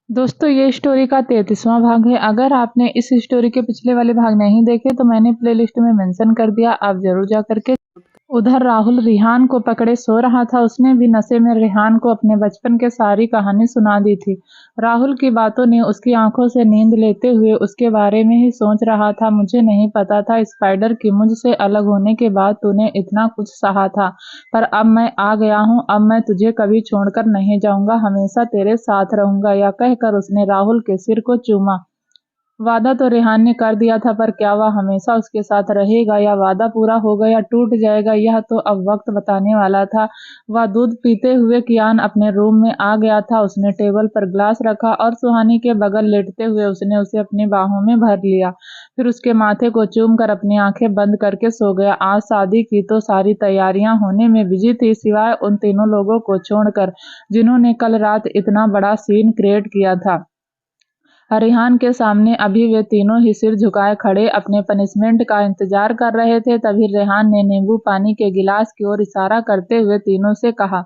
दोस्तों ये स्टोरी का 33वां भाग है। अगर आपने इस स्टोरी के पिछले वाले भाग नहीं देखे तो मैंने प्लेलिस्ट में मेंशन कर दिया, आप जरूर जा करके। उधर राहुल रिहान को पकड़े सो रहा था। उसने भी नशे में रिहान को अपने बचपन के सारी कहानी सुना दी थी। राहुल की बातों ने उसकी आंखों से नींद लेते हुए उसके बारे में ही सोच रहा था। मुझे नहीं पता था स्पाइडर की मुझसे अलग होने के बाद तूने इतना कुछ सहा था, पर अब मैं आ गया हूँ। अब मैं तुझे कभी छोड़कर नहीं जाऊंगा, हमेशा तेरे साथ रहूंगा। यह कहकर उसने राहुल के सिर को चूमा। वादा तो रेहान ने कर दिया था, पर क्या वह हमेशा उसके साथ रहेगा या वादा पूरा होगा या टूट जाएगा, यह तो अब वक्त बताने वाला था। वह दूध पीते हुए कियान अपने रूम में आ गया था। उसने टेबल पर ग्लास रखा और सुहानी के बगल लेटते हुए उसने उसे अपनी बाहों में भर लिया। फिर उसके माथे को चूम कर अपनी आंखें बंद करके सो गया। आज शादी की तो सारी तैयारियां होने में बिजी थी, सिवाय उन तीनों लोगों को छोड़कर जिन्होंने कल रात इतना बड़ा सीन क्रिएट किया था। रिहान के सामने अभी वे तीनों ही सिर झुकाए खड़े अपने पनिशमेंट का इंतजार कर रहे थे। तभी रेहान ने नींबू पानी के गिलास की ओर इशारा करते हुए तीनों से कहा,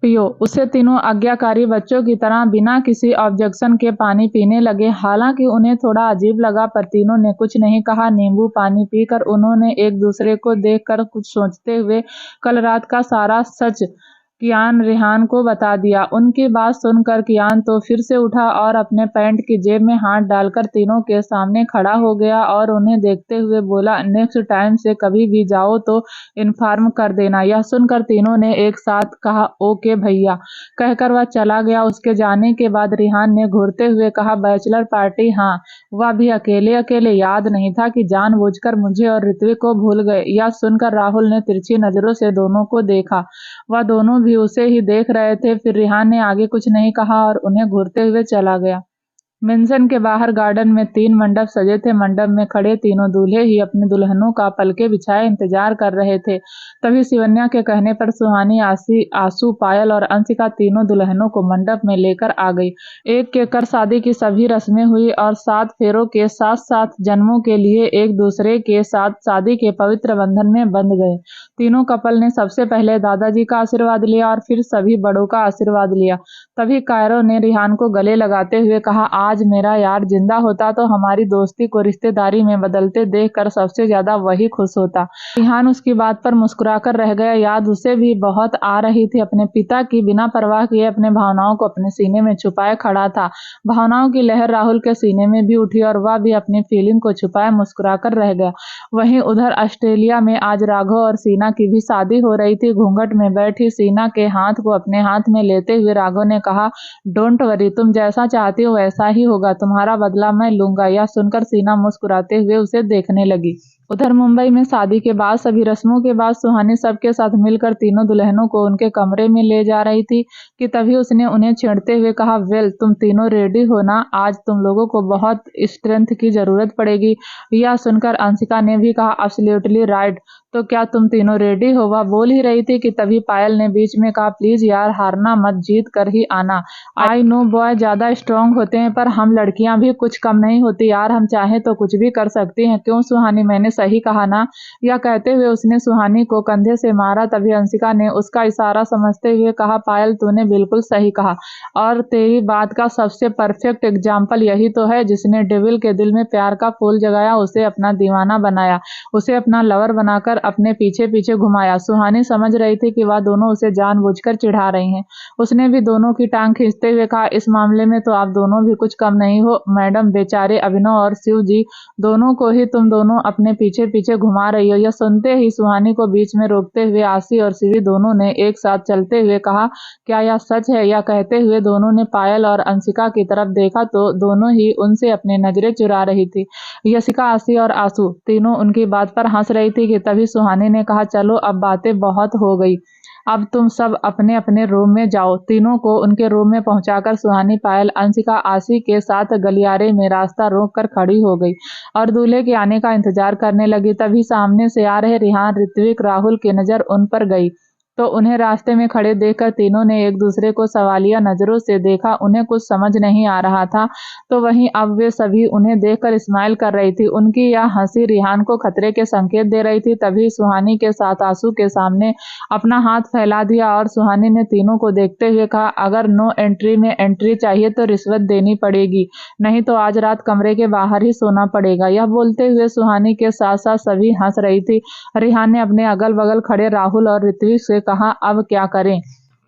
पियो। उसे तीनों आज्ञाकारी बच्चों की तरह बिना किसी ऑब्जेक्शन के पानी पीने लगे। हालांकि उन्हें थोड़ा अजीब लगा, पर तीनों ने कुछ नहीं कहा। नींबू पानी पीकर उन्होंने एक दूसरे को देखकर कुछ सोचते हुए कल रात का सारा सच कियान रेहान को बता दिया। उनकी बात सुनकर कियान तो फिर से उठा और अपने पैंट की जेब में हाथ डालकर तीनों के सामने खड़ा हो गया और उन्हें देखते हुए बोला, नेक्स्ट टाइम से कभी भी जाओ तो इन्फॉर्म कर देना। यह सुनकर तीनों ने एक साथ कहा, ओके भैया, कहकर वह चला गया। उसके जाने के बाद रेहान ने घूरते हुए कहा, बैचलर पार्टी? हाँ, वह भी अकेले अकेले। याद नहीं था कि जानबूझकर मुझे और ऋत्विक को भूल गए। यह सुनकर राहुल ने तिरछी नजरों से दोनों को देखा। वह दोनों भी उसे ही देख रहे थे। फिर रिहान ने आगे कुछ नहीं कहा और उन्हें घूरते हुए चला गया। मेंशन के बाहर गार्डन में 3 मंडप सजे थे। मंडप में खड़े तीनों दूल्हे ही अपने दुल्हनों का पलके बिछाए इंतजार कर रहे थे। तभी शिवन्या के कहने पर सुहानी, आसू, पायल और अंशिका तीनों दुल्हनों को मंडप में लेकर आ गई। एक एक कर शादी की सभी रस्में हुई और 7 फेरों के साथ साथ जन्मों के लिए एक दूसरे के साथ शादी के पवित्र बंधन में बंध गए। तीनों कपल ने सबसे पहले दादाजी का आशीर्वाद लिया और फिर सभी बड़ों का आशीर्वाद लिया। तभी कायरो ने रिहान को गले लगाते हुए कहा, आज मेरा यार जिंदा होता तो हमारी दोस्ती को रिश्तेदारी में बदलते देखकर सबसे ज्यादा वही खुश होता। रिहान उसकी बात पर मुस्कुराकर रह गया। याद उसे भी बहुत आ रही थी। अपने पिता की बिना परवाह किए अपने भावनाओं को अपने सीने में छुपाए खड़ा था। भावनाओं की लहर राहुल के सीने में भी उठी और वह भी अपनी फीलिंग को छुपाए मुस्कुराकर रह गया। वहीं उधर ऑस्ट्रेलिया में आज राघव और सीना की भी शादी हो रही थी। घूंघट में बैठी सीना के हाथ को अपने हाथ में लेते हुए राघव ने कहा, डोंट वरी, तुम जैसा चाहती हो वैसा ही होगा, तुम्हारा बदला मैं लूंगा। यह सुनकर सीना मुस्कुराते हुए उसे देखने लगी। उधर मुंबई में शादी के बाद सभी रस्मों के बाद सुहानी सबके साथ मिलकर तीनों दुल्हनों को उनके कमरे में ले जा रही थी कि तभी उसने उन्हें छेड़ते हुए कहा, वेल, तुम तीनों रेडी हो ना? आज तुम लोगों को बहुत स्ट्रेंथ की जरूरत पड़ेगी। यह सुनकर अंशिका ने भी कहा, एब्सोल्युटली राइट। तो क्या तुम तीनों रेडी हो? वह बोल ही रही थी कि तभी पायल ने बीच में कहा, प्लीज यार, हारना मत, जीत कर ही आना। आई नो बॉय ज्यादा स्ट्रांग होते हैं, पर हम लड़कियां भी कुछ कम नहीं होती यार, हम चाहें तो कुछ भी कर सकती हैं। क्यों सुहानी, मैंने सही कहा ना? यह कहते हुए उसने सुहानी को कंधे से मारा। तभी अंशिका ने उसका इशारा समझते हुए कहा, पायल, तूने बिल्कुल सही कहा और तेरी बात का सबसे परफेक्ट एग्जाम्पल यही तो है जिसने डेविल के दिल में प्यार का फूल जगाया, उसे अपना दीवाना बनाया, उसे अपना लवर बनाकर अपने पीछे पीछे घुमाया। सुहानी समझ रही थी कि वह दोनों उसे जानबूझकर चिढ़ा रही हैं। उसने भी दोनों की टांग खींचते हुए कहा, इस मामले में तो आप दोनों भी कुछ कम नहीं हो मैडम। बेचारे अभिनव और शिव जी दोनों को ही तुम दोनों अपने पीछे पीछे घुमा रही हो। यह सुनते ही सुहानी को बीच में रोकते हुए आशी और शिवी दोनों ने एक साथ चलते हुए कहा, क्या यह सच है? यह कहते हुए दोनों ने पायल और अंशिका की तरफ देखा तो दोनों ही उनसे अपनी नजरें चुरा रही थी। यशिका, आशी और आंसू तीनों उनकी बात पर हंस रही थी कि तभी सुहानी ने कहा, चलो अब बातें बहुत हो गई, अब तुम सब अपने अपने रूम में जाओ। तीनों को उनके रूम में पहुंचाकर सुहानी, पायल, अंशिका, आशी के साथ गलियारे में रास्ता रोक कर खड़ी हो गई और दूल्हे के आने का इंतजार करने लगी। तभी सामने से आ रहे रिहान, ऋत्विक, राहुल की नजर उन पर गई। तो उन्हें रास्ते में खड़े देखकर तीनों ने एक दूसरे को सवालिया नजरों से देखा। उन्हें कुछ समझ नहीं आ रहा था, तो वहीं अब वे सभी उन्हें देखकर स्माइल कर रही थी। उनकी यह हंसी रिहान को खतरे के संकेत दे रही थी। तभी सुहानी के साथ आंसू के सामने अपना हाथ फैला दिया और सुहानी ने तीनों को देखते हुए कहा, अगर नो एंट्री में एंट्री चाहिए तो रिश्वत देनी पड़ेगी, नहीं तो आज रात कमरे के बाहर ही सोना पड़ेगा। यह बोलते हुए सुहानी के साथ साथ सभी हंस रही थी। रिहान ने अपने अगल बगल खड़े राहुल और ऋत्विक से कहा, अब क्या करें?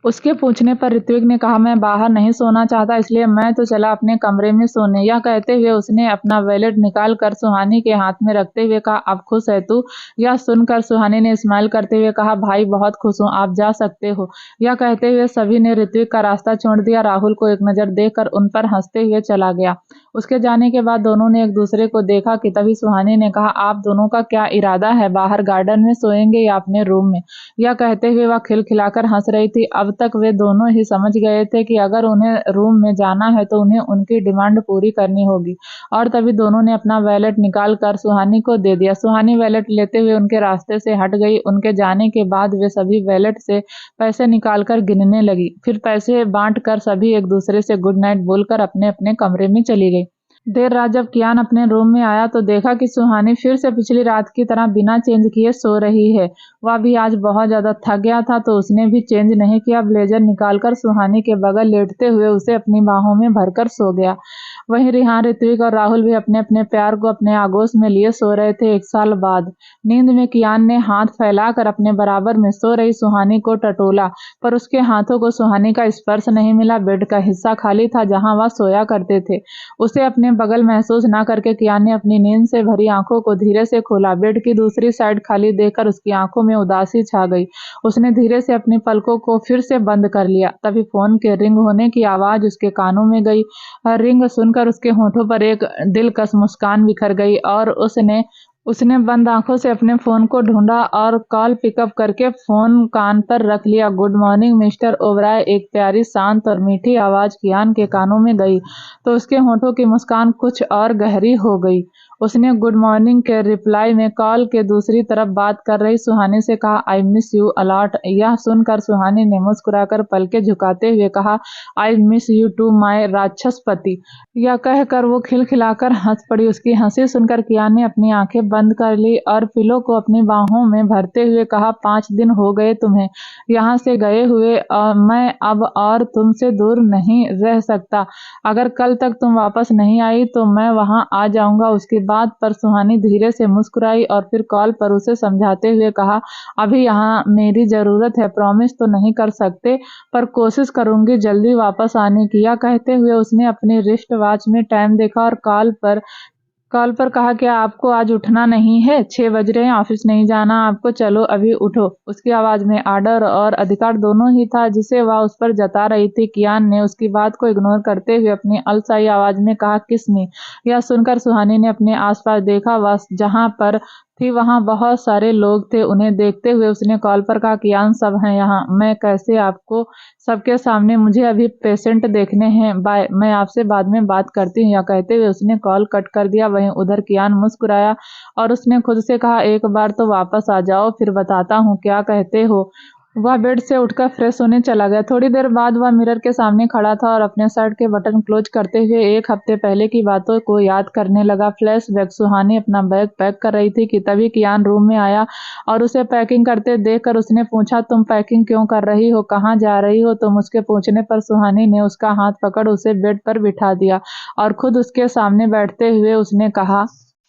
उसके पूछने पर ऋत्विक ने कहा, मैं बाहर नहीं सोना चाहता, इसलिए मैं तो चला अपने कमरे में सोने। यह कहते हुए उसने अपना वैलेट निकाल कर सुहानी के हाथ में रखते हुए कहा, अब खुश है तू? यह सुनकर सुहानी ने स्माइल करते हुए कहा, भाई बहुत खुश हूँ, आप जा सकते हो। यह कहते हुए सभी ने ऋत्विक का रास्ता छोड़ दिया। राहुल को एक नजर देखकर उन पर हंसते हुए चला गया। उसके जाने के बाद दोनों ने एक दूसरे को देखा कि तभी सुहानी ने कहा, आप दोनों का क्या इरादा है? बाहर गार्डन में सोएंगे या अपने रूम में? यह कहते हुए वह खिलखिलाकर हंस रही थी। अब तक वे दोनों ही समझ गए थे कि अगर उन्हें रूम में जाना है तो उन्हें उनकी डिमांड पूरी करनी होगी। और तभी दोनों ने अपना वैलेट निकाल कर सुहानी को दे दिया। सुहानी वैलेट लेते हुए उनके रास्ते से हट गई। उनके जाने के बाद वे सभी वैलेट से पैसे निकालकर गिनने लगी। फिर पैसे बांट कर सभी एक दूसरे से गुड नाइट बोलकर अपने अपने कमरे में चली गई। देर रात जब कियान अपने रूम में आया तो देखा कि सुहानी फिर से पिछली रात की तरह बिना चेंज किए सो रही है। वह भी आज बहुत ज्यादा थक गया था, तो उसने भी चेंज नहीं किया। ब्लेजर निकालकर सुहानी के बगल लेटते हुए उसे अपनी बाहों में भरकर सो गया। वहीं रिहान, ऋत्विक और राहुल भी अपने अपने प्यार को अपने आगोश में लिए सो रहे थे। 1 साल बाद नींद में कियान ने हाथ फैलाकर अपने बराबर में सो रही सुहानी को टटोला, पर उसके हाथों को सुहानी का स्पर्श नहीं मिला। बेड का हिस्सा खाली था जहां वह सोया करते थे। उसे अपने बगल महसूस न करके कियान ने अपनी नींद से भरी आंखों को धीरे से खोला। बेड की दूसरी साइड खाली देखकर उसकी आंखों में उदासी छा गई। उसने धीरे से अपनी पलकों को फिर से बंद कर लिया। तभी फोन के रिंग होने की आवाज उसके कानों में गई। रिंग सुनकर उसके होठों पर एक दिलकश मुस्कान बिखर गई और उसने बंद आंखों से अपने फोन को ढूंढा और कॉल पिकअप करके फोन कान पर रख लिया। गुड मॉर्निंग मिस्टर ओबराय, एक प्यारी शांत और मीठी आवाज कियान के कानों में गई तो उसके होठों की मुस्कान कुछ और गहरी हो गई। उसने गुड मॉर्निंग के रिप्लाई में कॉल के दूसरी तरफ बात कर रही सुहानी से कहा, आई मिस यू अलॉट। यह सुनकर सुहानी ने मुस्कुराकर पलके झुकाते हुए कहा, I miss you too my राक्षस पति। यह कहकर वो खिलखिलाकर हंस पड़ी। उसकी हंसी सुनकर कियान ने अपनी आंखें बंद कर ली और पिलो को अपनी बाहों में भरते हुए कहा, 5 दिन हो गए तुम्हें यहाँ से गए हुए और मैं अब और तुमसे दूर नहीं रह सकता। अगर कल तक तुम वापस नहीं आई तो मैं वहां आ जाऊंगा। उसकी बात पर सुहानी धीरे से मुस्कुराई और फिर कॉल पर उसे समझाते हुए कहा, अभी यहाँ मेरी जरूरत है, प्रॉमिस तो नहीं कर सकते पर कोशिश करूंगी जल्दी वापस आने की। यह कहते हुए उसने अपनी रिस्ट वॉच में टाइम देखा और कॉल पर कहा, क्या आपको आज उठना नहीं है? 6 बज रहे हैं, ऑफिस नहीं जाना आपको, चलो अभी उठो। उसकी आवाज में आर्डर और अधिकार दोनों ही था जिसे वह उस पर जता रही थी। कियान ने उसकी बात को इग्नोर करते हुए अपनी अलसाई आवाज में कहा, किस मी। यह सुनकर सुहानी ने अपने आसपास देखा। वह जहां पर थी वहां बहुत सारे लोग थे। उन्हें देखते हुए उसने कॉल पर कहा, कियान सब हैं यहाँ, मैं कैसे आपको सबके सामने, मुझे अभी पेशेंट देखने हैं, बाय, मैं आपसे बाद में बात करती हूँ। यह कहते हुए उसने कॉल कट कर दिया। वहीं उधर कियान मुस्कुराया और उसने खुद से कहा, एक बार तो वापस आ जाओ, फिर बताता हूँ क्या कहते हो। वह बेड से उठकर फ्रेश होने चला गया। थोड़ी देर बाद वह मिरर के सामने खड़ा था और अपने शर्ट के बटन क्लोज करते हुए 1 हफ्ते पहले की बातों को याद करने लगा। फ्लैशबैक। सुहानी अपना बैग पैक कर रही थी कि तभी कियान रूम में आया और उसे पैकिंग करते देखकर उसने पूछा, तुम पैकिंग क्यों कर रही हो, कहाँ जा रही हो तुम? उसके पूछने पर सुहानी ने उसका हाथ पकड़ उसे बेड पर बिठा दिया और खुद उसके सामने बैठते हुए उसने कहा,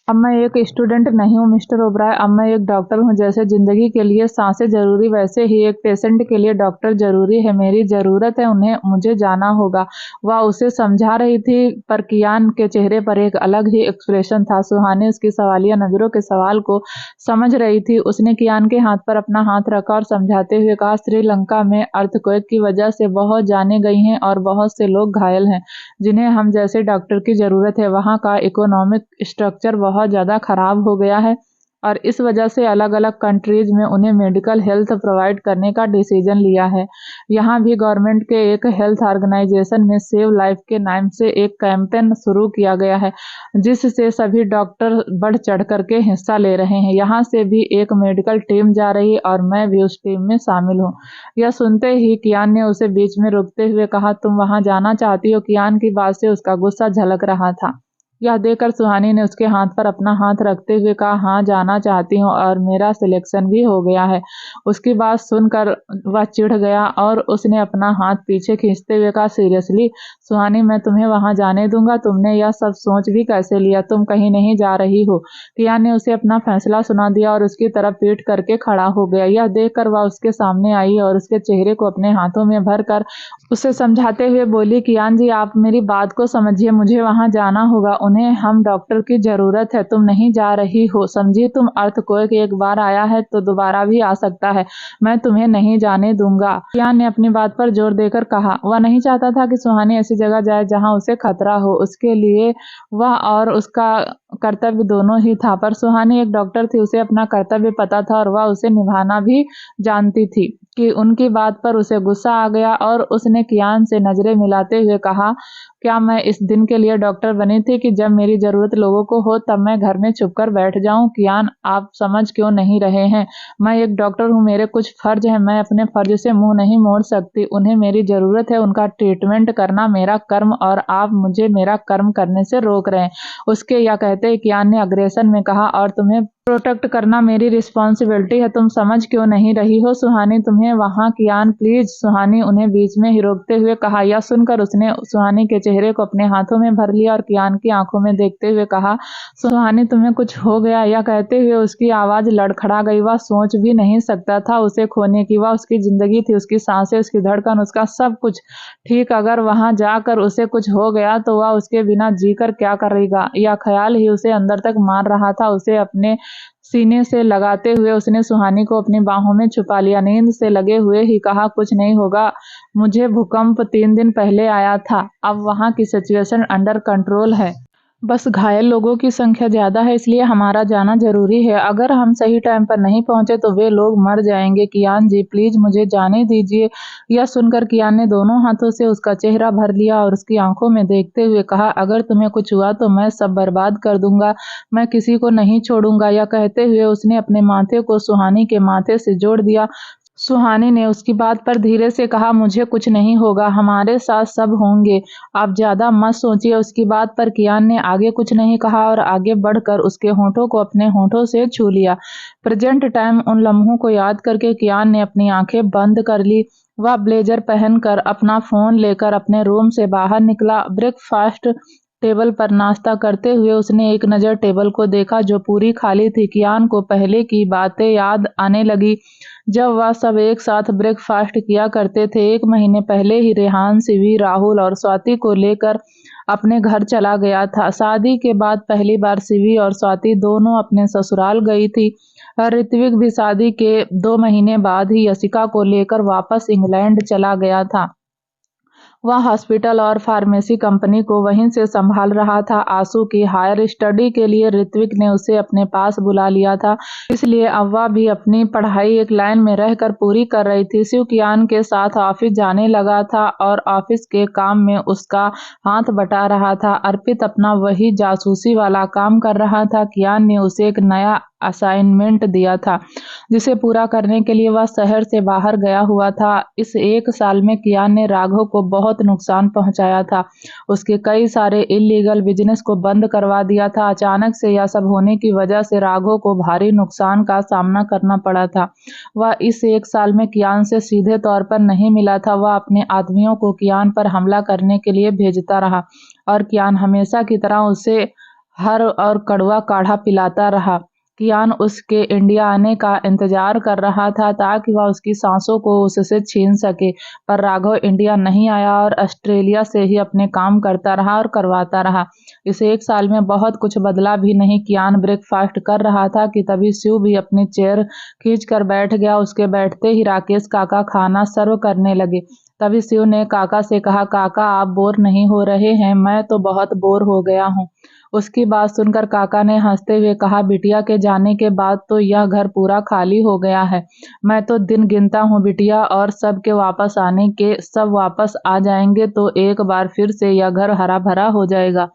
अब मैं एक स्टूडेंट नहीं हूँ मिस्टर ओबराय, अब मैं एक डॉक्टर हूँ। जैसे जिंदगी के लिए सांसें जरूरी वैसे ही एक पेशेंट के लिए डॉक्टर जरूरी है। मेरी जरूरत है उन्हें, मुझे जाना होगा। वह उसे समझा रही थी पर कियान के चेहरे पर एक अलग ही एक्सप्रेशन था। सुहानी उसकी सवालिया नजरों के सवाल को समझ रही थी। उसने कियान के हाथ पर अपना हाथ रखा और समझाते हुए कहा, श्रीलंका में अर्थक्वेक की वजह से बहुत जाने गई हैं और बहुत से लोग घायल हैं जिन्हें हम जैसे डॉक्टर की जरूरत है। वहाँ का इकोनॉमिक स्ट्रक्चर बहुत ज्यादा खराब हो गया है। और इस वजह से अलग अलग कंट्रीज में उन्हें मेडिकल हेल्थ प्रोवाइड करने का डिसीजन लिया है। यहाँ भी गवर्नमेंट के एक हेल्थ ऑर्गेनाइजेशन में सेव लाइफ के नाम से एक कैंपेन शुरू किया गया है, जिससे सभी डॉक्टर बढ़ चढ़ करके हिस्सा ले रहे हैं। यहाँ से भी एक मेडिकल टीम जा रही और मैं भी उस टीम में शामिल हूँ। यह सुनते ही कियान ने उसे बीच में रोकते हुए कहा, तुम वहां जाना चाहती हो? कियान की बात से उसका गुस्सा झलक रहा था। यह देखकर सुहानी ने उसके हाथ पर अपना हाथ रखते हुए कहा, हाँ जाना चाहती हूँ और मेरा सिलेक्शन भी हो गया है। उसकी बात सुनकर वह चिढ़ गया और उसने अपना हाथ पीछे खींचते हुए कहा, सीरियसली सुहानी, मैं तुम्हें वहां जाने दूंगा? तुमने यह सब सोच भी कैसे लिया? तुम कहीं नहीं जा रही हो। कियान ने उसे अपना फैसला सुना दिया और उसकी तरफ पीठ करके खड़ा हो गया। यह देखकर वह उसके सामने आई और उसके चेहरे को अपने हाथों में भरकर उसे समझाते हुए बोली, कियान जी आप मेरी बात को समझिए, मुझे वहां जाना होगा, उन्हें हम डॉक्टर की जरूरत है। तुम नहीं जा रही हो, समझी? तुम अर्थ को एक बार आया है तो दोबारा भी आ सकता है, मैं तुम्हें नहीं जाने दूंगा। कियान ने अपनी बात पर जोर देकर कहा। वह नहीं चाहता था कि सुहानी ऐसी जगह जाए जहां उसे खतरा हो। उसके लिए वह और उसका कर्तव्य दोनों ही था, पर सुहानी एक डॉक्टर थी, उसे अपना कर्तव्य पता था और वह उसे निभाना भी जानती थी। कि उनकी बात पर उसे गुस्सा आ गया और उसने कियान से नजरें मिलाते हुए कहा, क्या मैं इस दिन के लिए डॉक्टर बनी थी कि जब मेरी जरूरत लोगों को हो तब मैं घर में छुपकर बैठ जाऊं? कियान आप समझ क्यों नहीं रहे हैं? मैं एक डॉक्टर हूं, मेरे कुछ फर्ज हैं, मैं अपने फर्ज से मुंह नहीं मोड़ सकती। उन्हें मेरी जरूरत है, उनका ट्रीटमेंट करना मेरा कर्म, और आप मुझे मेरा कर्म करने से रोक रहे हैं। उसके यह कहते ही कियान ने अग्रेसन में कहा, और तुम्हें प्रोटेक्ट करना मेरी रिस्पॉन्सिबिलिटी है, तुम समझ क्यों नहीं रही हो? सुहानी तुम्हें वहां। कियान प्लीज, सुहानी उन्हें बीच में ही रोकते हुए कहा। यह सुनकर उसने सुहानी के चेहरे को अपने हाथों में भर लिया और कियान की आंखों में देखते हुए कहा, सुहानी तुम्हें कुछ हो गया? यह कहते हुए उसकी आवाज लड़खड़ा गई। वह सोच भी नहीं सकता था उसे खोने की। वह उसकी जिंदगी थी, उसकी सांसें, उसकी धड़कन, उसका सब कुछ। ठीक अगर वहां जाकर उसे कुछ हो गया तो वह उसके बिना जीकर क्या करेगा? यह ख्याल ही उसे अंदर तक मार रहा था। उसे अपने सीने से लगाते हुए उसने सुहानी को अपनी बाहों में छुपा लिया। नींद से लगे हुए ही कहा, कुछ नहीं होगा, मुझे भूकंप 3 दिन पहले आया था, अब वहां की सिचुएशन अंडर कंट्रोल है, बस घायल लोगों की संख्या ज्यादा है, इसलिए हमारा जाना जरूरी है। अगर हम सही टाइम पर नहीं पहुंचे तो वे लोग मर जाएंगे। कियान जी प्लीज मुझे जाने दीजिए। यह सुनकर कियान ने दोनों हाथों से उसका चेहरा भर लिया और उसकी आंखों में देखते हुए कहा, अगर तुम्हें कुछ हुआ तो मैं सब बर्बाद कर दूंगा, मैं किसी को नहीं छोड़ूंगा। यह कहते हुए उसने अपने माथे को सुहानी के माथे से जोड़ दिया। सुहानी ने उसकी बात पर धीरे से कहा, मुझे कुछ नहीं होगा, हमारे साथ सब होंगे, आप ज्यादा मत सोचिए। उसकी बात पर कियान ने आगे कुछ नहीं कहा और आगे बढ़कर उसके होठों को अपने होठों से छू लिया। प्रेजेंट टाइम उन लम्हों को याद करके कियान ने अपनी आंखें बंद कर ली। वह ब्लेजर पहनकर अपना फोन लेकर अपने रूम से बाहर निकला। ब्रेकफास्ट टेबल पर नाश्ता करते हुए उसने एक नज़र टेबल को देखा जो पूरी खाली थी। कियान को पहले की बातें याद आने लगी जब वह सब एक साथ ब्रेकफास्ट किया करते थे। 1 महीने पहले ही रेहान, शिवी, राहुल और स्वाति को लेकर अपने घर चला गया था। शादी के बाद पहली बार शिवी और स्वाति दोनों अपने ससुराल गई थी। ऋत्विक भी शादी के 2 महीने बाद ही यशिका को लेकर वापस इंग्लैंड चला गया था। वह हॉस्पिटल और फार्मेसी कंपनी को वहीं से संभाल रहा था। आशु की हायर स्टडी के लिए ऋत्विक ने उसे अपने पास बुला लिया था, इसलिए अब वह भी अपनी पढ़ाई एक लाइन में रहकर पूरी कर रही थी। शिव कियान के साथ ऑफिस जाने लगा था और ऑफिस के काम में उसका हाथ बटा रहा था। अर्पित अपना वही जासूसी वाला काम कर रहा था। कियान ने उसे एक नया असाइनमेंट दिया था जिसे पूरा करने के लिए वह शहर से बाहर गया हुआ था। इस 1 साल में कियान ने राघव को बहुत नुकसान पहुंचाया था। उसके कई सारे इलीगल बिजनेस को बंद करवा दिया था। अचानक से यह सब होने की वजह से राघव को भारी नुकसान का सामना करना पड़ा था। वह इस 1 साल में कियान से सीधे तौर पर नहीं मिला था। वह अपने आदमियों को कियान पर हमला करने के लिए भेजता रहा और कियान हमेशा की तरह उसे हर और कड़वा काढ़ा पिलाता रहा। कियान उसके इंडिया आने का इंतजार कर रहा था ताकि वह उसकी सांसों को उससे छीन सके, पर राघव इंडिया नहीं आया और ऑस्ट्रेलिया से ही अपने काम करता रहा और करवाता रहा। इस 1 साल में बहुत कुछ बदला भी नहीं। कियान ब्रेकफास्ट कर रहा था कि तभी शिव भी अपनी चेयर खींच कर बैठ गया। उसके बैठते ही राकेश काका खाना सर्व करने लगे। तभी शिव ने काका से कहा, काका आप बोर नहीं हो रहे हैं? मैं तो बहुत बोर हो गया हूँ। उसकी बात सुनकर काका ने हंसते हुए कहा, बिटिया के जाने के बाद तो यह घर पूरा खाली हो गया है। मैं तो दिन गिनता हूँ बिटिया, और सबके वापस आने के। सब वापस आ जाएंगे तो एक बार फिर से यह घर हरा भरा हो जाएगा।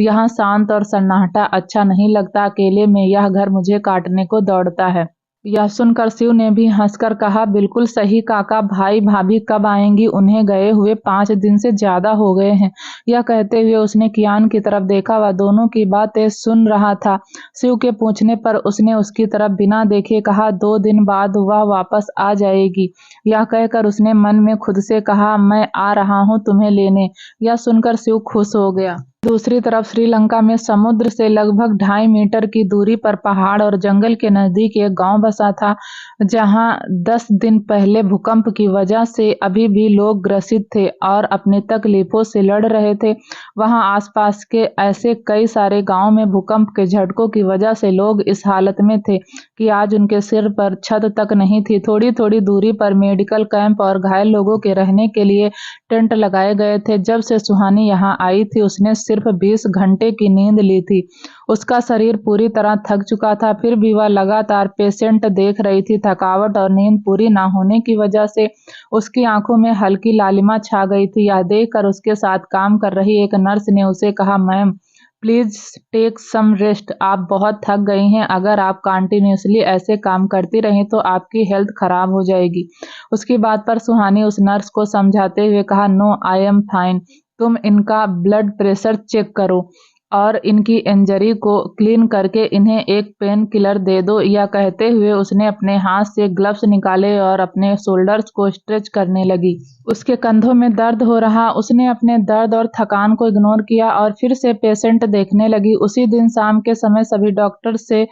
यहाँ शांत और सन्नाटा अच्छा नहीं लगता, अकेले में यह घर मुझे काटने को दौड़ता है। यह सुनकर शिव ने भी हंसकर कहा, बिल्कुल सही काका, भाई भाभी कब आएंगी? उन्हें गए हुए 5 दिन से ज्यादा हो गए हैं। यह कहते हुए उसने कियान की तरफ देखा। वह दोनों की बातें सुन रहा था। शिव के पूछने पर उसने उसकी तरफ बिना देखे कहा, 2 दिन बाद वह वापस आ जाएगी। यह कहकर उसने मन में खुद से कहा, मैं आ रहा हूँ तुम्हें लेने। यह सुनकर शिव खुश हो गया। दूसरी तरफ श्रीलंका में समुद्र से लगभग 2.5 मीटर की दूरी पर पहाड़ और जंगल के नजदीक एक गांव बसा था, जहां 10 दिन पहले भूकंप की वजह से अभी भी लोग ग्रसित थे और अपनी तकलीफों से लड़ रहे थे। वहां आसपास के ऐसे कई सारे गांव में भूकंप के झटकों की वजह से लोग इस हालत में थे कि आज उनके सिर पर छत तक नहीं थी। थोड़ी थोड़ी दूरी पर मेडिकल कैंप और घायल लोगों के रहने के लिए टेंट लगाए गए थे। जब से सुहानी यहाँ आई थी उसने सिर्फ 20 घंटे की नींद ली थी। उसका शरीर पूरी तरह थक चुका था, फिर भी वह लगातार पेशेंट देख रही थी। थकावट और नींद पूरी ना होने की वजह से उसकी आंखों में हल्की लालिमा छा गई थी। यह देखकर उसके साथ काम कर रही एक नर्स ने उसे कहा, ma'am please take some rest, आप बहुत थक गई हैं। अगर आप कंटिन्यूअसली ऐसे काम करती रहें तो आपकी हेल्थ खराब हो जाएगी। उसकी बात पर सुहानी उस नर्स को समझाते हुए कहा, नो आई एम फाइन, तुम इनका ब्लड प्रेशर चेक करो और इनकी इंजरी को क्लीन करके इन्हें एक पेन किलर दे दो। यह कहते हुए उसने अपने हाथ से ग्लव्स निकाले और अपने शोल्डर्स को स्ट्रेच करने लगी। उसके कंधों में दर्द हो रहा। उसने अपने दर्द और थकान को इग्नोर किया और फिर से पेशेंट देखने लगी। उसी दिन शाम के समय सभी डॉक्टर से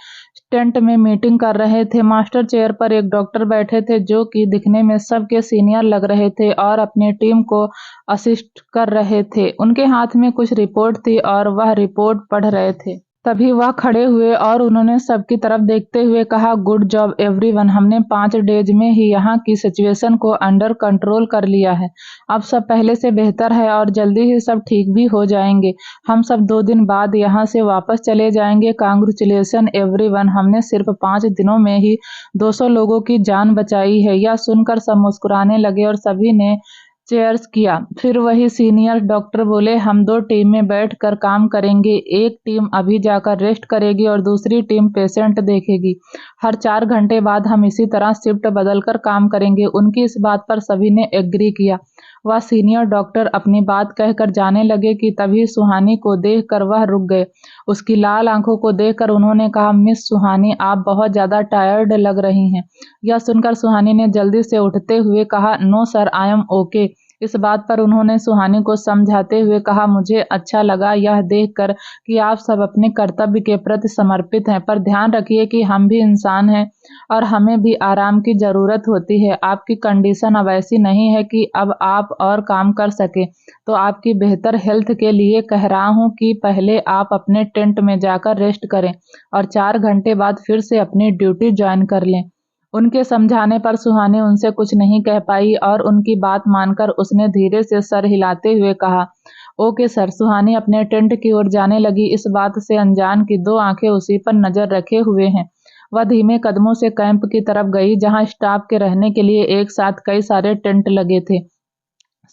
टेंट में मीटिंग कर रहे थे। मास्टर चेयर पर एक डॉक्टर बैठे थे जो कि दिखने में सबके सीनियर लग रहे थे और अपनी टीम को असिस्ट कर रहे थे। उनके हाथ में कुछ रिपोर्ट थी और वह रिपोर्ट पढ़ रहे थे। तभी वह खड़े हुए और उन्होंने सबकी तरफ देखते हुए कहा, गुड जॉब एवरीवन, हमने 5 डेज में ही यहाँ की सिचुएशन को अंडर कंट्रोल कर लिया है। अब सब पहले से बेहतर है और जल्दी ही सब ठीक भी हो जाएंगे। हम सब 2 दिन बाद यहाँ से वापस चले जाएंगे। कांग्रेचुलेशन एवरीवन, हमने सिर्फ 5 दिनों में ही 200 लोगों की जान बचाई है। यह सुनकर सब मुस्कुराने लगे और सभी ने चेयर्स किया। फिर वही सीनियर डॉक्टर बोले, हम 2 टीम में बैठकर काम करेंगे। एक टीम अभी जाकर रेस्ट करेगी और दूसरी टीम पेशेंट देखेगी। हर 4 घंटे बाद हम इसी तरह शिफ्ट बदलकर काम करेंगे। उनकी इस बात पर सभी ने एग्री किया। वह सीनियर डॉक्टर अपनी बात कहकर जाने लगे कि तभी सुहानी को देखकर वह रुक गए। उसकी लाल आंखों को देखकर उन्होंने कहा, मिस सुहानी आप बहुत ज्यादा टायर्ड लग रही हैं। यह सुनकर सुहानी ने जल्दी से उठते हुए कहा, no sir I am okay. इस बात पर उन्होंने सुहानी को समझाते हुए कहा, मुझे अच्छा लगा यह देखकर कि आप सब अपने कर्तव्य के प्रति समर्पित हैं, पर ध्यान रखिए कि हम भी इंसान हैं और हमें भी आराम की जरूरत होती है। आपकी कंडीशन अब ऐसी नहीं है कि अब आप और काम कर सके, तो आपकी बेहतर हेल्थ के लिए कह रहा हूँ कि पहले आप अपने टेंट में जाकर रेस्ट करें और 4 घंटे बाद फिर से अपनी ड्यूटी ज्वाइन कर लें। उनके समझाने पर सुहानी उनसे कुछ नहीं कह पाई और उनकी बात मानकर उसने धीरे से सर हिलाते हुए कहा, ओके सर। सुहानी अपने टेंट की ओर जाने लगी। इस बात से अनजान की 2 आंखें उसी पर नजर रखे हुए हैं। वह धीमे कदमों से कैंप की तरफ गई जहां स्टाफ के रहने के लिए एक साथ कई सारे टेंट लगे थे।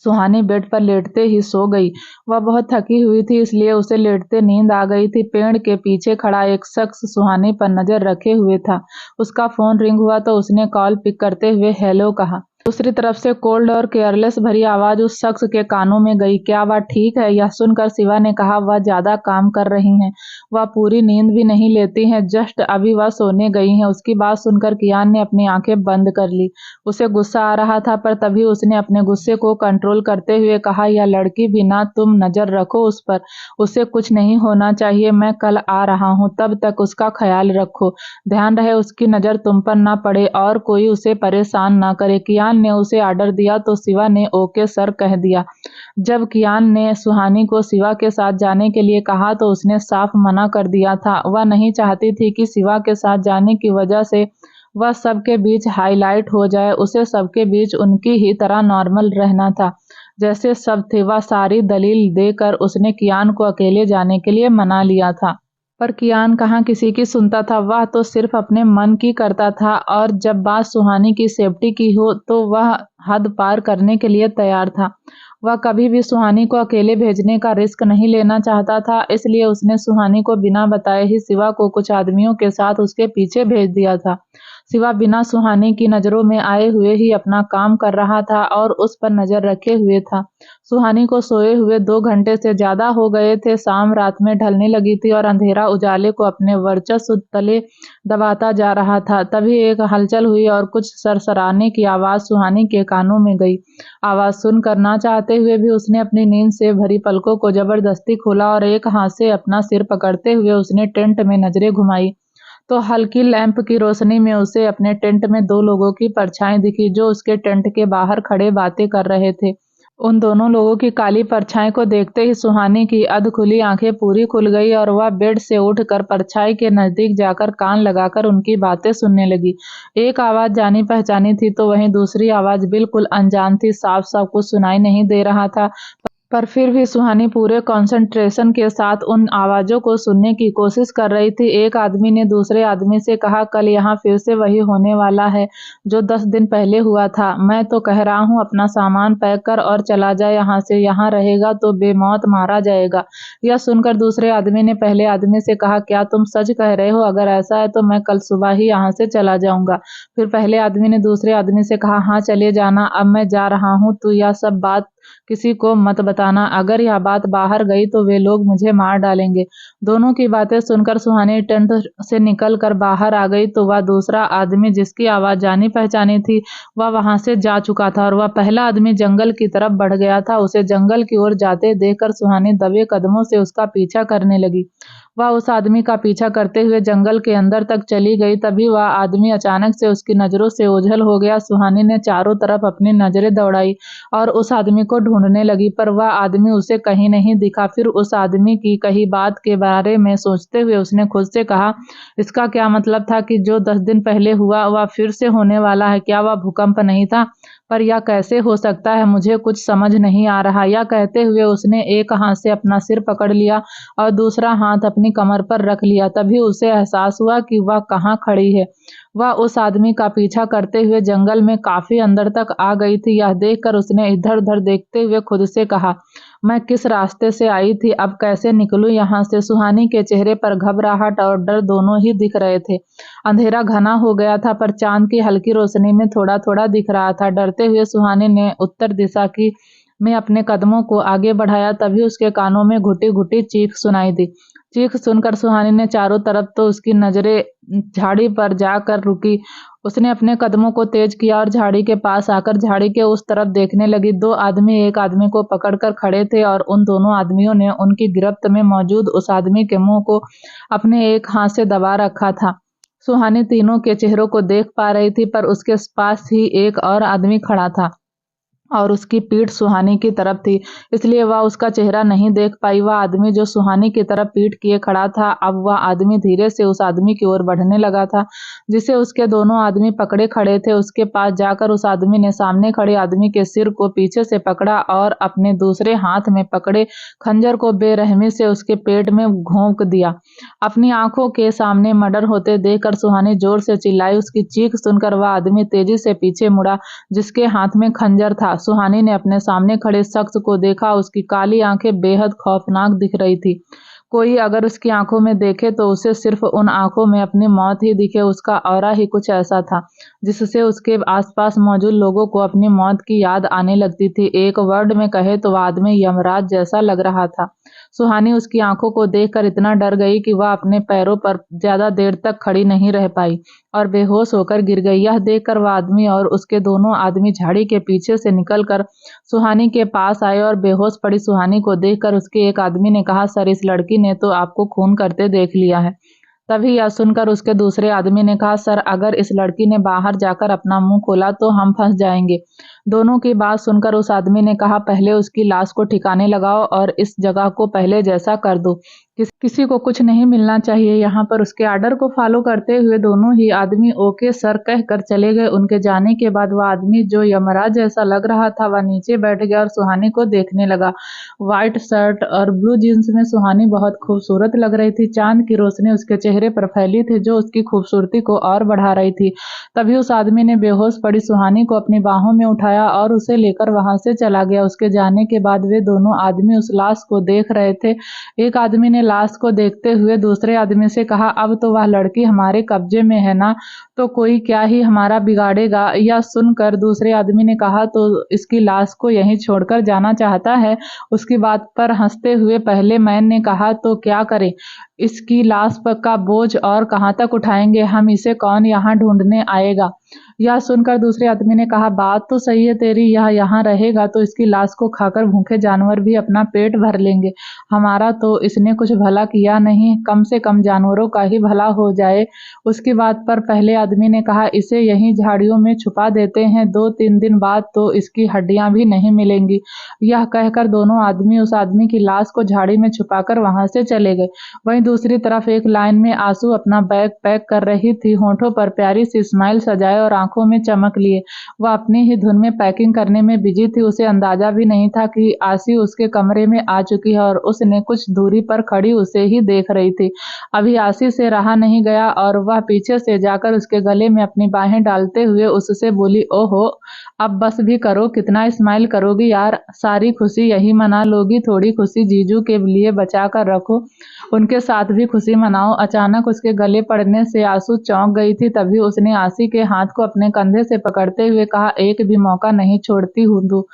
सुहानी बेड पर लेटते ही सो गई। वह बहुत थकी हुई थी, इसलिए उसे लेटते नींद आ गई थी। पेड़ के पीछे खड़ा एक शख्स सुहानी पर नजर रखे हुए था। उसका फोन रिंग हुआ तो उसने कॉल पिक करते हुए हेलो कहा। दूसरी तरफ से कोल्ड और केयरलेस भरी आवाज उस शख्स के कानों में गई, क्या वह ठीक है? यह सुनकर शिवा ने कहा, वह ज्यादा काम कर रही हैं, वह पूरी नींद भी नहीं लेती हैं, जस्ट अभी वह सोने गई हैं। उसकी बात सुनकर कियान ने अपनी आंखें बंद कर ली। उसे गुस्सा आ रहा था, पर तभी उसने अपने गुस्से को कंट्रोल करते हुए कहा, यह लड़की भी ना, तुम नजर रखो उस पर, उसे कुछ नहीं होना चाहिए। मैं कल आ रहा हूँ, तब तक उसका ख्याल रखो। ध्यान रहे उसकी नजर तुम पर ना पड़े और कोई उसे परेशान ना करे। कियान ने उसे ऑर्डर दिया तो शिवा ने ओके सर कह दिया। जब कियान ने सुहानी को शिवा के साथ जाने के लिए कहा तो उसने साफ मना कर दिया था। वह नहीं चाहती थी कि शिवा के साथ जाने की वजह से वह सबके बीच हाईलाइट हो जाए, उसे सबके बीच उनकी ही तरह नॉर्मल रहना था, जैसे सब थे। वह सारी दलील देकर उसने कियान को अकेले जाने के लिए मना लिया था। पर कियान कहाँ किसी की सुनता था, वह तो सिर्फ अपने मन की करता था, और जब बात सुहानी की सेफ्टी की हो तो वह हद पार करने के लिए तैयार था। वह कभी भी सुहानी को अकेले भेजने का रिस्क नहीं लेना चाहता था, इसलिए उसने सुहानी को बिना बताए ही शिवा को कुछ आदमियों के साथ उसके पीछे भेज दिया था। शिवा बिना सुहानी की नजरों में आए हुए ही अपना काम कर रहा था और उस पर नजर रखे हुए था। सुहानी को सोए हुए 2 घंटे से ज्यादा हो गए थे। शाम रात में ढलने लगी थी और अंधेरा उजाले को अपने वर्चस्व तले दबाता जा रहा था। तभी एक हलचल हुई और कुछ सरसराने की आवाज सुहानी के कानों में गई। आवाज सुनकर ना चाहते हुए भी उसने अपनी नींद से भरी पलकों को जबरदस्ती खोला और एक हाथ से अपना सिर पकड़ते हुए उसने टेंट में नजरें घुमाई, तो हल्की लैंप की रोशनी में उसे अपने टेंट में 2 लोगों की परछाई दिखी, जो उसके टेंट के बाहर खड़े बातें कर रहे थे। उन दोनों लोगों की काली परछाई को देखते ही सुहानी की अधखुली आंखें पूरी खुल गई और वह बेड से उठकर परछाई के नजदीक जाकर कान लगाकर उनकी बातें सुनने लगी। एक आवाज जानी पहचानी थी, तो वहीं दूसरी आवाज बिल्कुल अनजान थी। साफ साफ कुछ सुनाई नहीं दे रहा था, पर फिर भी सुहानी पूरे कंसंट्रेशन के साथ उन आवाजों को सुनने की कोशिश कर रही थी। एक आदमी ने दूसरे आदमी से कहा, कल यहाँ फिर से वही होने वाला है जो 10 दिन पहले हुआ था। मैं तो कह रहा हूँ अपना सामान पैक कर और चला जा यहाँ से, यहाँ रहेगा तो बेमौत मारा जाएगा। यह सुनकर दूसरे आदमी ने पहले आदमी से कहा, क्या तुम सच कह रहे हो? अगर ऐसा है तो मैं कल सुबह ही यहाँ से चला जाऊंगा। फिर पहले आदमी ने दूसरे आदमी से कहा, हाँ चले जाना, अब मैं जा रहा हूँ, तू यह सब बात किसी को मत बताना। अगर यह बात बाहर गई तो वे लोग मुझे मार डालेंगे। दोनों की बातें सुनकर सुहानी टेंट से निकल कर बाहर आ गई, तो वह दूसरा आदमी जिसकी आवाज जानी पहचानी थी वह वहां से जा चुका था और वह पहला आदमी जंगल की तरफ बढ़ गया था। उसे जंगल की ओर जाते देखकर सुहानी दबे कदमों से उसका पीछा करने लगी। वह उस आदमी का पीछा करते हुए जंगल के अंदर तक चली गई। तभी वह आदमी अचानक से उसकी नजरों से ओझल हो गया। सुहानी ने चारों तरफ अपनी नजरें दौड़ाई और उस आदमी को ढूंढने लगी, पर वह आदमी उसे कहीं नहीं दिखा। फिर उस आदमी की कही बात के बारे में सोचते हुए उसने खुद से कहा, इसका क्या मतलब था कि जो 10 दिन पहले हुआ वह फिर से होने वाला है? क्या वह भूकंप नहीं था? पर यह कैसे हो सकता है? मुझे कुछ समझ नहीं आ रहा। यह कहते हुए उसने एक हाथ से अपना सिर पकड़ लिया और दूसरा हाथ अपनी कमर पर रख लिया। तभी उसे एहसास हुआ कि वह कहाँ खड़ी है। वह उस आदमी का पीछा करते हुए जंगल में काफी अंदर तक आ गई थी। यह देखकर उसने इधर उधर देखते हुए खुद से कहा, मैं किस रास्ते से आई थी, अब कैसे निकलूं यहाँ से? सुहानी के चेहरे पर घबराहट और डर दोनों ही दिख रहे थे। अंधेरा घना हो गया था, पर चांद की हल्की रोशनी में थोड़ा थोड़ा दिख रहा था। डरते हुए सुहानी ने उत्तर दिशा की में अपने कदमों को आगे बढ़ाया। तभी उसके कानों में घुटी घुटी चीख सुनाई दी। चीख सुनकर सुहानी ने चारों तरफ तो उसकी नजरें झाड़ी पर जाकर रुकी। उसने अपने कदमों को तेज किया और झाड़ी के पास आकर झाड़ी के उस तरफ देखने लगी। 2 आदमी एक आदमी को पकड़कर खड़े थे और उन दोनों आदमियों ने उनकी गिरफ्त में मौजूद उस आदमी के मुंह को अपने एक हाथ से दबा रखा था। सुहानी तीनों के चेहरों को देख पा रही थी, पर उसके पास ही एक और आदमी खड़ा था और उसकी पीठ सुहानी की तरफ थी, इसलिए वह उसका चेहरा नहीं देख पाई। वह आदमी जो सुहानी की तरफ पीठ किए खड़ा था, अब वह आदमी धीरे से उस आदमी की ओर बढ़ने लगा था जिसे उसके दोनों आदमी पकड़े खड़े थे। उसके पास जाकर उस आदमी ने सामने खड़े आदमी के सिर को पीछे से पकड़ा और अपने दूसरे हाथ में पकड़े खंजर को बेरहमी से उसके पेट में घोंक दिया। अपनी आंखों के सामने मर्डर होते देखकर सुहानी जोर से चिल्लाई। उसकी चीख सुनकर वह आदमी तेजी से पीछे मुड़ा जिसके हाथ में खंजर था। सुहानी ने अपने सामने खड़े शख्स को देखा। उसकी काली आंखें बेहद खौफनाक दिख रही थी। कोई अगर उसकी आंखों में देखे तो उसे सिर्फ उन आंखों में अपनी मौत ही दिखे। उसका ऑरा ही कुछ ऐसा था जिससे उसके आसपास मौजूद लोगों को अपनी मौत की याद आने लगती थी। एक वर्ड में कहे तो वह आदमी यमराज जैसा लग रहा था। सुहानी उसकी आंखों को देखकर इतना डर गई कि वह अपने पैरों पर ज्यादा देर तक खड़ी नहीं रह पाई और बेहोश होकर गिर गई। यह देखकर वह आदमी और उसके दोनों आदमी झाड़ी के पीछे से निकलकर सुहानी के पास आए और बेहोश पड़ी सुहानी को देखकर उसके एक आदमी ने कहा, सर इस लड़की ने तो आपको खून करते देख लिया है। तभी यह सुनकर उसके दूसरे आदमी ने कहा, सर अगर इस लड़की ने बाहर जाकर अपना मुंह खोला तो हम फंस जाएंगे। दोनों की बात सुनकर उस आदमी ने कहा, पहले उसकी लाश को ठिकाने लगाओ और इस जगह को पहले जैसा कर दो। किसी को कुछ नहीं मिलना चाहिए यहाँ पर। उसके आर्डर को फॉलो करते हुए दोनों ही आदमी ओके सर कहकर चले गए। उनके जाने के बाद वह आदमी जो यमराज जैसा लग रहा था वह नीचे बैठ गया और सुहानी को देखने लगा। व्हाइट शर्ट और ब्लू जींस में सुहानी बहुत खूबसूरत लग रही थी। चांद की रोशनी उसके चेहरे पर फैली थी जो उसकी खूबसूरती को और बढ़ा रही थी। तभी उस आदमी ने बेहोश पड़ी सुहानी को अपनी बाहों में उठाया और उसे लेकर वहां से चला गया। उसके जाने के बाद वे दोनों आदमी उस लाश को देख रहे थे। एक आदमी ने लाश को देखते हुए दूसरे आदमी से कहा, अब तो वह लड़की हमारे कब्जे में है ना, तो कोई क्या ही हमारा बिगाड़ेगा। यह सुनकर दूसरे आदमी ने कहा, तो इसकी लाश को यहीं छोड़कर जाना चाहता है। उसकी बात पर हंसते हुए पहले मैन ने कहा, तो क्या करें, इसकी लाश का बोझ और कहाँ तक उठाएंगे हम, इसे कौन यहाँ ढूंढने आएगा। यह सुनकर दूसरे आदमी ने कहा, बात तो सही है तेरी, यह यहाँ रहेगा तो इसकी लाश को खाकर भूखे जानवर भी अपना पेट भर लेंगे। हमारा तो इसने कुछ भला किया नहीं, कम से कम जानवरों का ही भला हो जाए। उसकी बात पर पहले आदमी ने कहा, इसे यहीं झाड़ियों में छुपा देते हैं, 2-3 दिन बाद तो इसकी हड्डियां भी नहीं मिलेंगी। यह कहकर दोनों आदमी उस आदमी की लाश को झाड़ी में छुपाकर वहां से चले गए। वहीं दूसरी तरफ एक लाइन में आंसू अपना बैग पैक कर रही थी। होंठों पर प्यारी सी स्माइल सजाए और आंखों में चमक लिए वह अपनी ही धुन में पैकिंग करने में बिजी थी। उसे अंदाजा भी नहीं था कि आसी उसके कमरे में आ चुकी है और उसने कुछ दूरी पर खड़ी उसे ही देख रही थी। अभी आसी से रहा नहीं गया और वह पीछे से जाकर उसके गले में अपनी बाहें डालते हुए उससे बोली, ओहो अब बस भी करो, कितना स्माइल करोगी यार, सारी खुशी यही मना लोगी, थोड़ी खुशी जीजू के लिए बचा कर रखो, उनके साथ भी खुशी मनाओ। अचानक उसके गले पड़ने से आंसू चौंक गई थी। तभी उसने आसी के हाथ को अपने कंधे से पकड़ते हुए कहा, एक भी मौका नहीं छोड़ती हूँ तू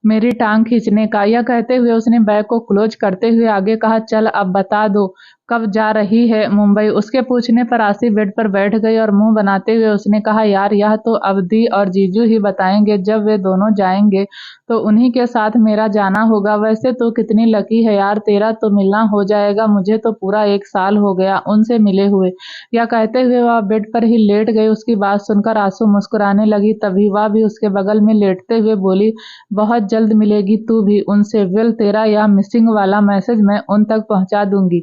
मेरी टांग खींचने का। यह कहते हुए उसने बैग को क्लोज करते हुए आगे कहा, चल अब बता दो कब जा रही है मुंबई। उसके पूछने पर आसी बेड पर बैठ गई और मुंह बनाते हुए उसने कहा, यार यह तो अवधि और जीजू ही बताएंगे, जब वे दोनों जाएंगे तो उन्हीं के साथ मेरा जाना होगा। वैसे तो कितनी लकी है यार, तेरा तो मिलना हो जाएगा, मुझे तो पूरा 1 साल हो गया उनसे मिले हुए। यह कहते हुए वह बेड पर ही लेट गई। उसकी बात सुनकर आंसू मुस्कुराने लगी। तभी वह भी उसके बगल में लेटते हुए बोली, बहुत जल्द मिलेगी तू भी उनसे, वेल तेरा यह मिसिंग वाला मैसेज मैं उन तक पहुंचा दूंगी।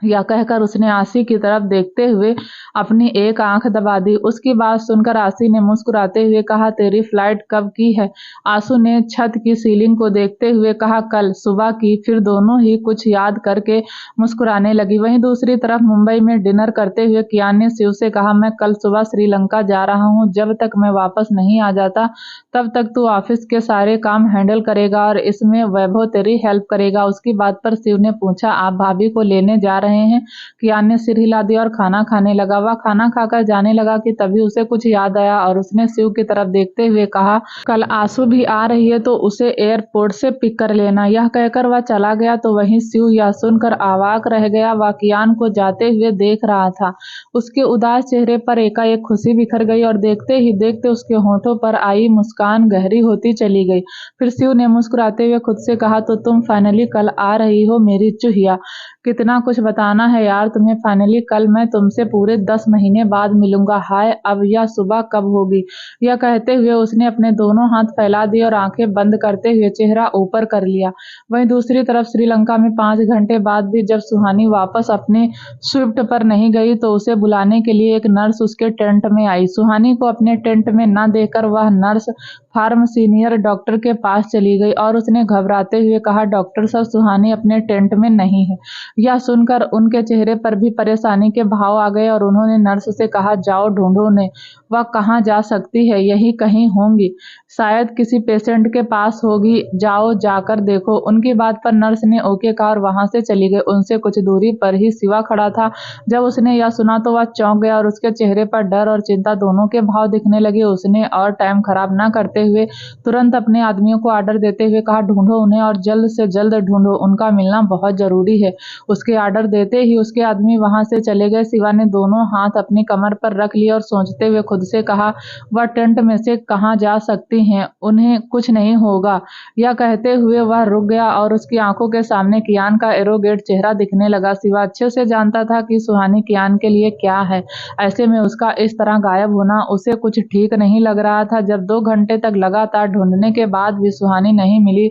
यह कहकर उसने आसी की तरफ देखते हुए अपनी एक आंख दबा दी। उसकी बात सुनकर आसी ने मुस्कुराते हुए कहा, तेरी फ्लाइट कब की है। आंसू ने छत की सीलिंग को देखते हुए कहा, कल सुबह की। फिर दोनों ही कुछ याद करके मुस्कुराने लगी। वहीं दूसरी तरफ मुंबई में डिनर करते हुए कियान ने शिव से कहा, मैं कल सुबह श्रीलंका जा रहा हूँ, जब तक मैं वापस नहीं आ जाता तब तक तू ऑफिस के सारे काम हैंडल करेगा और इसमें वैभव तेरी हेल्प करेगा। उसकी बात पर शिव ने पूछा, आप भाभी को लेने जा रहे हैं। कियान ने सिर हिला दिया और खाना खाने लगा। वह खाना खाकर जाने लगा कि तभी उसे कुछ याद आया और उसने शिव की तरफ देखते हुए कहा, कल आंसू भी आ रही है तो उसे एयरपोर्ट से पिक कर लेना। यह कहकर वह चला गया तो वहीं शिव यह सुनकर अवाक रह गया। वह कियान को जाते हुए देख रहा था। उसके उदास चेहरे पर एकाएक खुशी बिखर गई और देखते ही देखते उसके होठों पर आई मुस्कान गहरी होती चली गई। फिर शिव ने मुस्कुराते हुए खुद से कहा, तो तुम फाइनली कल आ रही हो मेरी चूहिया, कितना कुछ बताना है यार तुम्हें। फाइनली कल मैं तुमसे पूरे 10 महीने बाद मिलूंगा। हाय अब यह सुबह कब होगी। यह कहते हुए उसने अपने दोनों हाथ फैला दिए और आंखें बंद करते हुए चेहरा ऊपर कर लिया। वहीं दूसरी तरफ श्रीलंका में 5 घंटे बाद भी जब सुहानी वापस अपने स्विफ्ट पर नहीं गई तो उसे बुलाने के लिए एक नर्स उसके टेंट में आई। सुहानी को अपने टेंट में न देखकर वह नर्स फार्म सीनियर डॉक्टर के पास चली गई और उसने घबराते हुए कहा, डॉक्टर साहब सुहानी अपने टेंट में नहीं है। यह सुनकर उनके चेहरे पर भी परेशानी के भाव आ गए और उन्होंने नर्स से कहा, जाओ ढूंढो उन्हें, वह कहाँ जा सकती है, यही कहीं होंगी, शायद किसी पेशेंट के पास होगी, जाओ जाकर देखो। उनकी बात पर नर्स ने ओके कहा और वहां से चली गई। उनसे कुछ दूरी पर ही शिवा खड़ा था। जब उसने यह सुना तो वह चौंक गया और उसके चेहरे पर डर और चिंता दोनों के भाव दिखने लगे। उसने और टाइम खराब न करते हुए तुरंत अपने आदमियों को ऑर्डर देते हुए कहा, ढूंढो उन्हें और जल्द से जल्द ढूंढो, उनका मिलना बहुत जरूरी है। उसके ऑर्डर देते ही उसके आदमी वहां से चले गए। शिवा ने दोनों हाथ अपनी कमर पर रख लिए और सोचते हुए खुद से कहा, वह टेंट में से कहाँ जा सकती हैं, उन्हें कुछ नहीं होगा। यह कहते हुए वह रुक गया और उसकी आंखों के सामने कियान का एरोगेट चेहरा दिखने लगा। शिवा अच्छे से जानता था कि सुहानी कियान के लिए क्या है। ऐसे में उसका इस तरह गायब होना उसे कुछ ठीक नहीं लग रहा था। जब 2 घंटे तक लगातार ढूंढने के बाद भी सुहानी नहीं मिली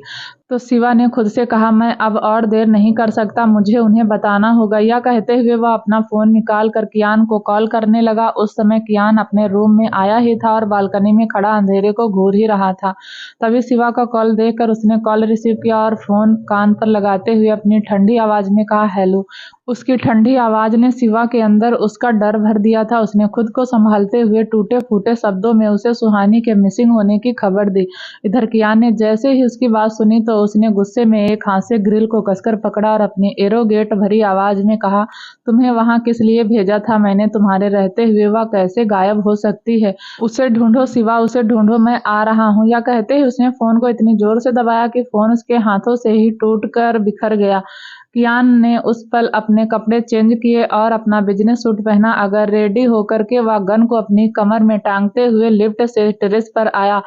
तो शिवा ने खुद से कहा, मैं अब और देर नहीं कर सकता, मुझे उन्हें बताना होगा। यह कहते हुए वह अपना फोन निकाल कर कियान को कॉल करने लगा। उस समय कियान अपने रूम में आया ही था और बालकनी में खड़ा अंधेरे को घूर ही रहा था। तभी शिवा का कॉल देखकर उसने कॉल रिसीव किया और फोन कान पर लगाते हुए अपनी ठंडी आवाज में कहा, हेलो। उसकी ठंडी आवाज ने शिवा के अंदर उसका डर भर दिया था। उसने खुद को संभालते हुए टूटे फूटे शब्दों में उसे सुहानी के मिसिंग होने की खबर दी। इधर कियान ने जैसे ही उसकी बात सुनी तो उसने गुस्से में एक हाथ से ग्रिल को कसकर पकड़ा और अपनी एरोगेट भरी आवाज में कहा, तुम्हें वहां किस लिए भेजा था मैंने? तुम्हारे रहते हुए वह कैसे गायब हो सकती है? उसे ढूंढो शिवा, उसे ढूंढो, मैं आ रहा हूँ। यह कहते ही उसने फोन को इतनी जोर से दबाया कि फोन उसके हाथों से ही टूटकर बिखर गया। कियान ने उस पल अपने कपड़े चेंज किए और अपना बिजनेस सूट पहना। अगर रेडी होकर के वह गन को अपनी कमर में टांगते हुए लिफ्ट से टेरेस पर आया।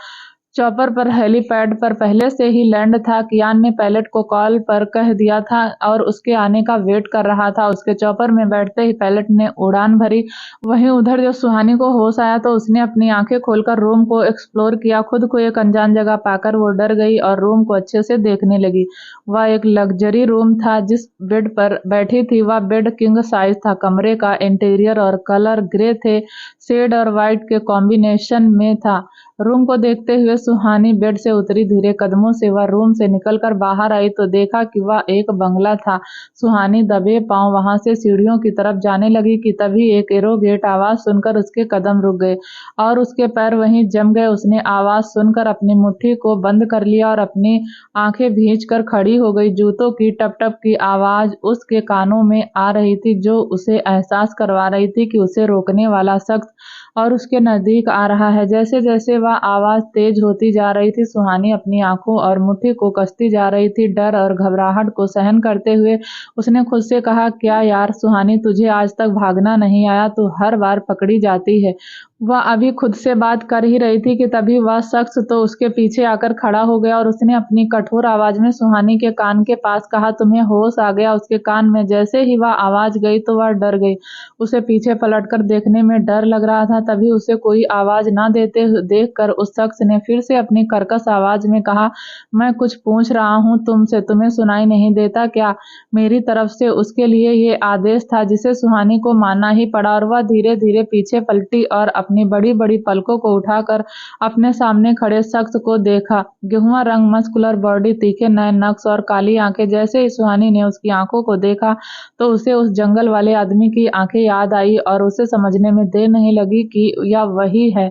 चॉपर पर हेलीपैड पर पहले से ही लैंड था। कियान ने पायलट को कॉल पर कह दिया था और उसके आने का वेट कर रहा था। उसके चॉपर में बैठते ही पायलट ने उड़ान भरी। वहीं उधर जब सुहानी को होश आया तो उसने अपनी आंखें खोलकर रूम को एक्सप्लोर किया। खुद को एक अनजान जगह पाकर वो डर गई और रूम को अच्छे से देखने लगी। वह एक लग्जरी रूम था। जिस बेड पर बैठी थी वह बेड किंग साइज था। कमरे का इंटीरियर और कलर ग्रे थे, शेड और व्हाइट के कॉम्बिनेशन में था। रूम को देखते हुए सुहानी बेड से उतरी। धीरे कदमों से वह रूम से निकलकर बाहर आई तो देखा कि वह एक बंगला था। सुहानी दबे पांव वहां से सीढ़ियों की तरफ जाने लगी कि तभी एक एरोगेट आवाज सुनकर उसके कदम रुक गए और उसके पैर वहीं जम गए। उसने आवाज सुनकर अपनी मुट्ठी को बंद कर लिया और अपनी आंखें भींच कर खड़ी हो गई। जूतों की टप टप की आवाज उसके कानों में आ रही थी, जो उसे एहसास करवा रही थी कि उसे रोकने वाला शख्स और उसके नजदीक आ रहा है। जैसे जैसे वह आवाज तेज होती जा रही थी, सुहानी अपनी आंखों और मुट्ठी को कसती जा रही थी। डर और घबराहट को सहन करते हुए उसने खुद से कहा, क्या यार सुहानी, तुझे आज तक भागना नहीं आया? तू हर बार पकड़ी जाती है। वह अभी खुद से बात कर ही रही थी कि तभी वह शख्स तो उसके पीछे आकर खड़ा हो गया और उसने अपनी कठोर आवाज में सुहानी के कान के पास कहा, तुम्हें होश आ गया? उसके कान में जैसे ही वह आवाज गई तो वह डर गई। उसे पीछे पलटकर देखने में डर लग रहा था। तभी उसे कोई आवाज न देते देखकर उस शख्स ने फिर से अपनी कर्कश आवाज में कहा, मैं कुछ पूछ रहा हूँ तुमसे, तुम्हें सुनाई नहीं देता क्या? मेरी तरफ से उसके लिए ये आदेश था जिसे सुहानी को मानना ही पड़ा और वह धीरे धीरे पीछे पलटी और अपनी बड़ी बड़ी पलकों को उठाकर अपने सामने खड़े शख्स को देखा। गेहुआ रंग, मस्कुलर बॉडी, तीखे नए नक्श और काली आंखें। जैसे ही सुहानी ने उसकी आंखों को देखा तो उसे उस जंगल वाले आदमी की आंखें याद आई और उसे समझने में देर नहीं लगी कि यह वही है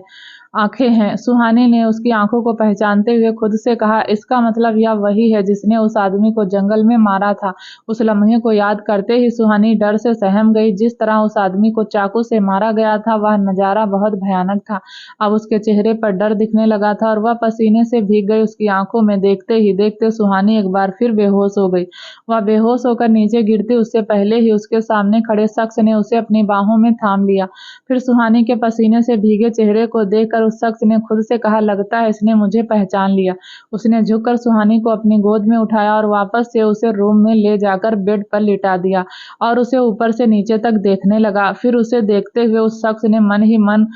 आंखें हैं। सुहानी ने उसकी आंखों को पहचानते हुए खुद से कहा, इसका मतलब यह वही है जिसने उस आदमी को जंगल में मारा था। उस लम्हे को याद करते ही सुहानी डर से सहम गई। जिस तरह उस आदमी को चाकू से मारा गया था वह नजारा बहुत भयानक था। अब उसके चेहरे पर डर दिखने लगा था और वह पसीने से भीग गई। उसकी आंखों में देखते ही देखते सुहानी एक बार फिर बेहोश हो गई। वह बेहोश होकर नीचे गिरती उससे पहले ही उसके सामने खड़े शख्स ने उसे अपनी बाहों में थाम लिया। फिर सुहानी के पसीने से भीगे चेहरे को देखकर उस शख्स ने खुद से कहा, लगता है इसने मुझे पहचान लिया। उसने झुककर सुहानी को अपनी गोद में उठाया और वापस से उसे रूम में ले जाकर बेड पर लिटा दिया और उसे ऊपर से नीचे तक देखने लगा। फिर उसे देखते हुए उस शख्स ने मन ही मन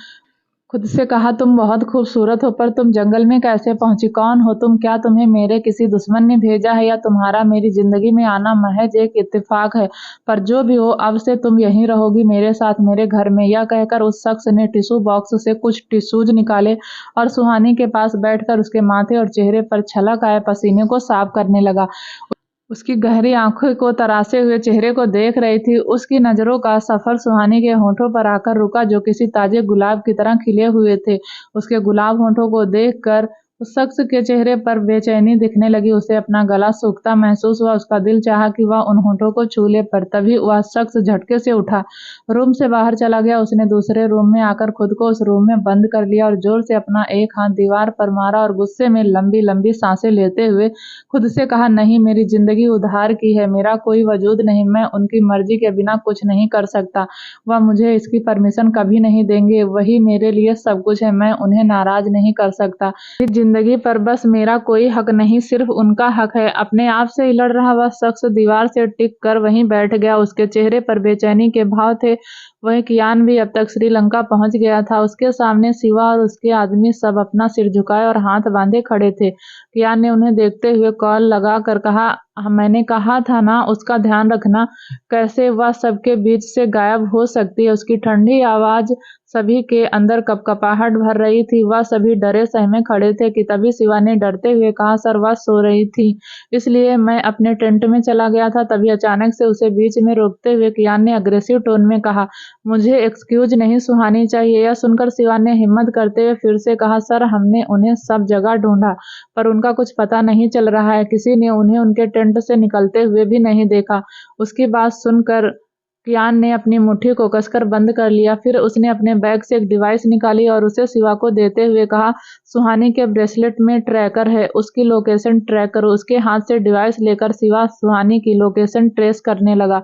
खुद से कहा, तुम बहुत खूबसूरत हो, पर तुम जंगल में कैसे पहुंची? कौन हो तुम? क्या तुम्हें मेरे किसी दुश्मन ने भेजा है या तुम्हारा मेरी जिंदगी में आना महज एक इत्तेफाक है? पर जो भी हो, अब से तुम यहीं रहोगी मेरे साथ, मेरे घर में। यह कहकर उस शख्स ने टिश्यू बॉक्स से कुछ टिश्यूज निकाले और सुहानी के पास बैठकर उसके माथे और चेहरे पर छलक आए पसीने को साफ करने लगा। उसकी गहरी आंखों को तरासे हुए चेहरे को देख रही थी। उसकी नजरों का सफर सुहानी के होठों पर आकर रुका, जो किसी ताजे गुलाब की तरह खिले हुए थे। उसके गुलाब होठों को देखकर उस शख्स के चेहरे पर बेचैनी दिखने लगी। उसे अपना गला सूखता महसूस हुआ। उसका दिल चाहा कि वह उन होठों को छू ले, पर तभी वह शख्स झटके से उठा, रूम से बाहर चला गया। उसने दूसरे रूम में आकर खुद को उस रूम में बंद कर लिया और जोर से अपना एक हाथ दीवार पर मारा और गुस्से में लंबी लंबी सांसें लेते हुए खुद से कहा, नहीं, मेरी जिंदगी उधार की है, मेरा कोई वजूद नहीं, मैं उनकी मर्जी के बिना कुछ नहीं कर सकता। वह मुझे इसकी परमिशन कभी नहीं देंगे। वही मेरे लिए सब कुछ है, मैं उन्हें नाराज नहीं कर सकता। जिंदगी पर बस मेरा कोई हक नहीं, सिर्फ उनका हक है। अपने आप से ही लड़ रहा वह शख्स दीवार से टिक कर वहीं बैठ गया। उसके चेहरे पर बेचैनी के भाव थे। वह कियान भी अब तक श्रीलंका पहुंच गया था। उसके सामने शिवा और उसके आदमी सब अपना सिर झुकाए और हाथ बांधे खड़े थे। कियान ने उन्हें देखते हुए कॉल लगा कर कहा, मैंने कहा था ना उसका ध्यान रखना। कैसे वह सबके बीच से गायब हो सकती है? उसकी ठंडी आवाज सभी के अंदर कपकपाहट भर रही थी। वह सभी डरे सहमे खड़े थे कि तभी शिवा ने डरते हुए कहा, सर वह सो रही थी, इसलिए मैं अपने टेंट में चला गया था। तभी अचानक से उसे बीच में रोकते हुए कियान ने अग्रेसिव टोन में कहा, मुझे एक्सक्यूज नहीं सुहानी चाहिए। यह सुनकर शिवा ने हिम्मत करते हुए फिर से कहा, सर हमने उन्हें सब जगह ढूंढा पर उनका कुछ पता नहीं चल रहा है। किसी ने उन्हें उनके टेंट से निकलते हुए भी नहीं देखा। उसकी बात सुनकर कियान ने अपनी मुट्ठी को कसकर बंद कर लिया। फिर उसने अपने बैग से एक डिवाइस निकाली और उसे शिवा को देते हुए कहा, सुहानी के ब्रेसलेट में ट्रैकर है, उसकी लोकेशन ट्रैक करो। उसके हाथ से डिवाइस लेकर शिवा सुहानी की लोकेशन ट्रेस करने लगा।